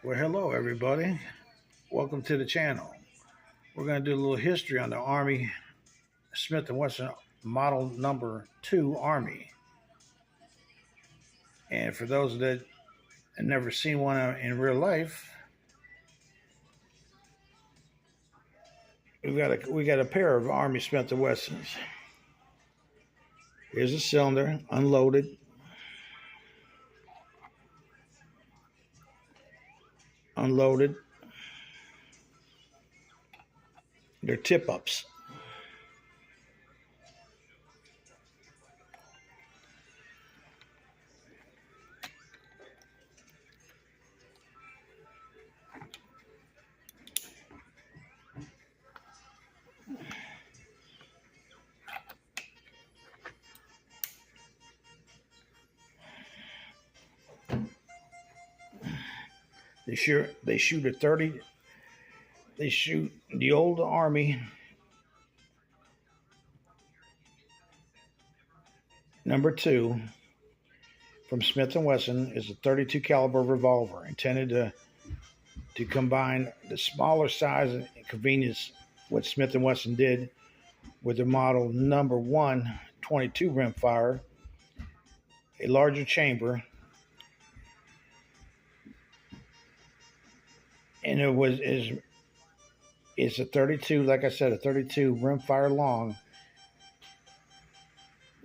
Well, hello everybody. Welcome to the channel. We're going to do a little history on the Army Smith& Wesson Model Number 2 Army. And for those that have never seen one in real life, we got a pair of Army Smith& Wessons. Here's a cylinder, unloaded, unloaded. They're tip-ups. They shoot a 30. They shoot the old Army number 2 from Smith & Wesson is a 32 caliber revolver intended to combine the smaller size and convenience what Smith & Wesson did with the model number 1 22 rimfire, a larger chamber, and it's a 32, like I said, a 32 rimfire long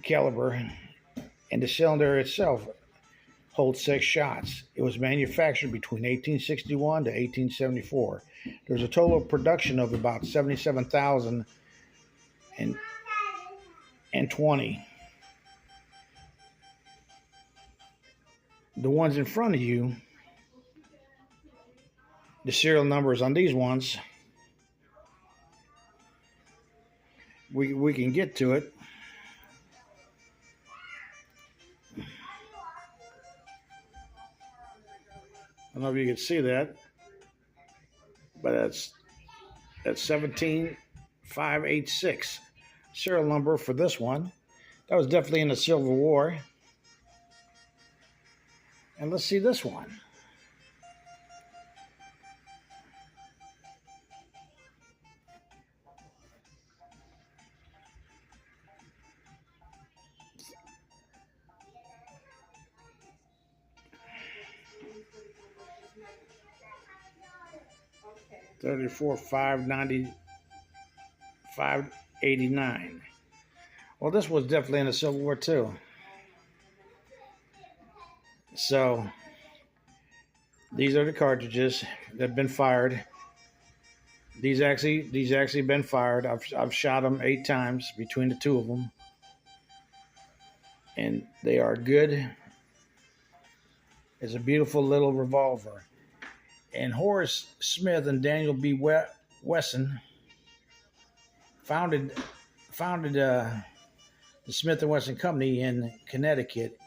caliber, and the cylinder itself holds 6 shots. It was manufactured between 1861 to 1874. There was a total production of about 77,020. The ones in front of you, the serial numbers on these ones, we can get to it. I don't know if you can see that, but that's 17586 serial number for this one. That was definitely in the Civil War. And let's see this one. $34,590, $589. Well, this was definitely in the Civil War too. So these are the cartridges that have been fired. These actually been fired. I've shot them 8 times between the two of them, and they are good. It's a beautiful little revolver. And Horace Smith and Daniel B. Wesson founded the Smith & Wesson Company in Connecticut,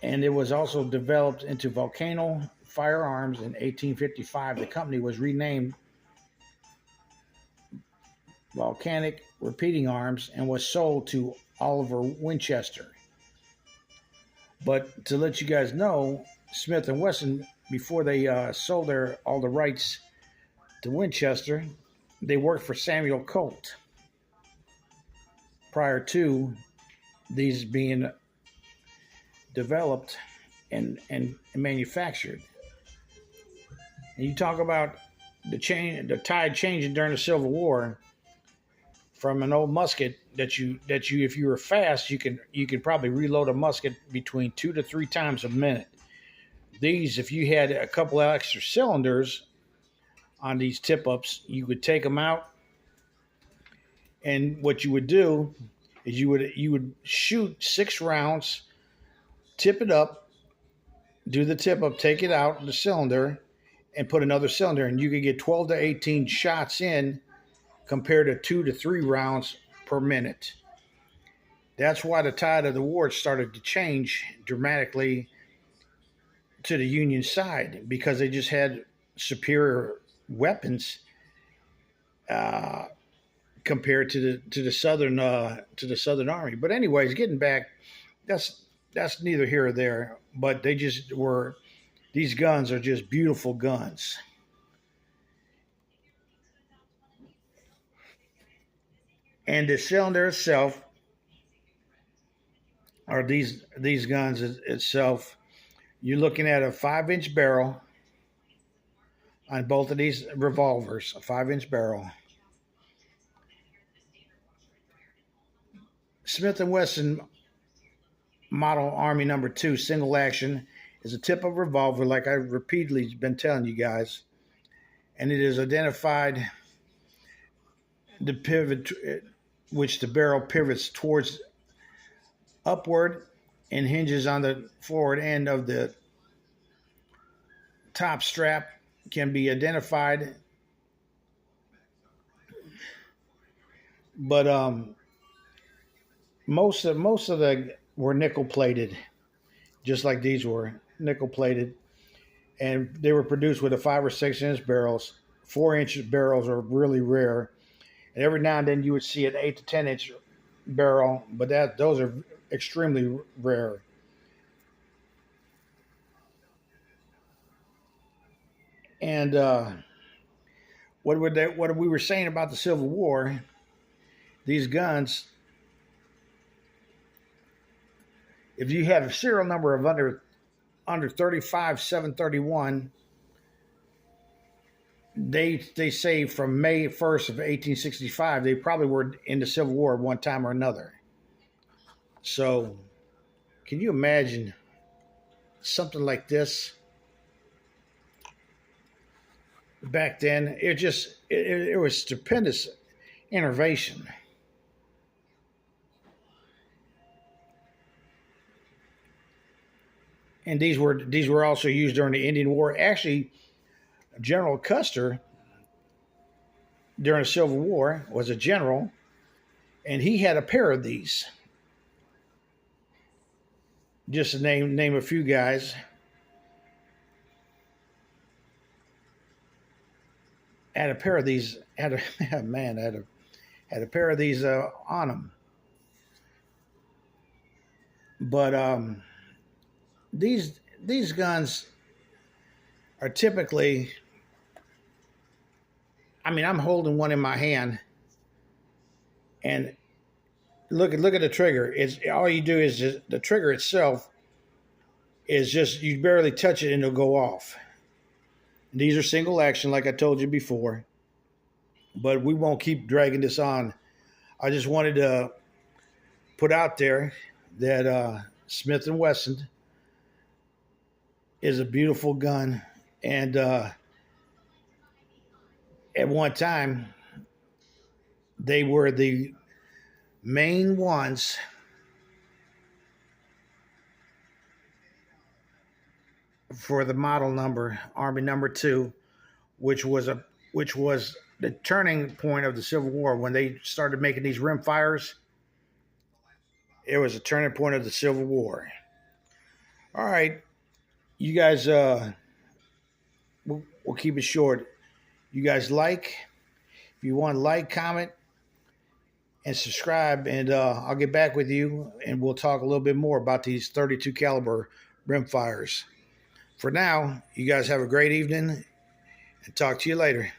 and it was also developed into Volcano Firearms in 1855. The company was renamed Volcanic Repeating Arms and was sold to Oliver Winchester. But to let you guys know, Smith & Wesson, before they sold all the rights to Winchester, they worked for Samuel Colt prior to these being developed and manufactured. And you talk about the tide changing during the Civil War from an old musket that you if you were fast, you could probably reload a musket between 2 to 3 times a minute. These, if you had a couple of extra cylinders on these tip-ups, you could take them out, and what you would do is you would shoot 6 rounds, tip it up, do the tip-up, take it out of the cylinder, and put another cylinder, and you could get 12 to 18 shots in compared to 2 to 3 rounds per minute. That's why the tide of the war started to change dramatically to the Union side, because they just had superior weapons compared to the Southern Army. But anyways, getting back, that's neither here or there. But they just were These guns are just beautiful guns. And the cylinder itself, or these guns itself, you're looking at a 5-inch barrel on both of these revolvers, a 5-inch barrel. Smith & Wesson Model Army Number 2 single action is a tip of revolver, like I've repeatedly been telling you guys, and it is identified the pivot, which the barrel pivots towards upward and hinges on the forward end of the top strap, can be identified. But most of the were nickel plated, just like these were nickel plated, and they were produced with a 5 or 6-inch barrels. 4-inch barrels are really rare, and every now and then you would see an 8 to 10-inch barrel, but those are extremely rare. And what we were saying about the Civil War, these guns, if you have a serial number of under 35731, they say from May 1st of 1865, they probably were in the Civil War one time or another. So, can you imagine something like this back then? It was stupendous innovation. And these were also used during the Indian War. Actually, General Custer during the Civil War was a general, and he had a pair of these. Just to name a few guys. Had a pair of these. Had a pair of these on him. But these guns are typically, I mean, I'm holding one in my hand, and look at the trigger. It's all you do is just, the trigger itself is just, you barely touch it and it'll go off. These are single action, like I told you before, but we won't keep dragging this on. I just wanted to put out there that Smith & Wesson is a beautiful gun, and at one time they were the main ones for the model number Army Number 2, which was the turning point of the Civil War. When they started making these rim fires, it was a turning point of the Civil War. All right, you guys, we'll keep it short. You guys if you want to like, comment, and subscribe, and I'll get back with you, and we'll talk a little bit more about these 32 caliber rim fires. For now, you guys have a great evening, and talk to you later.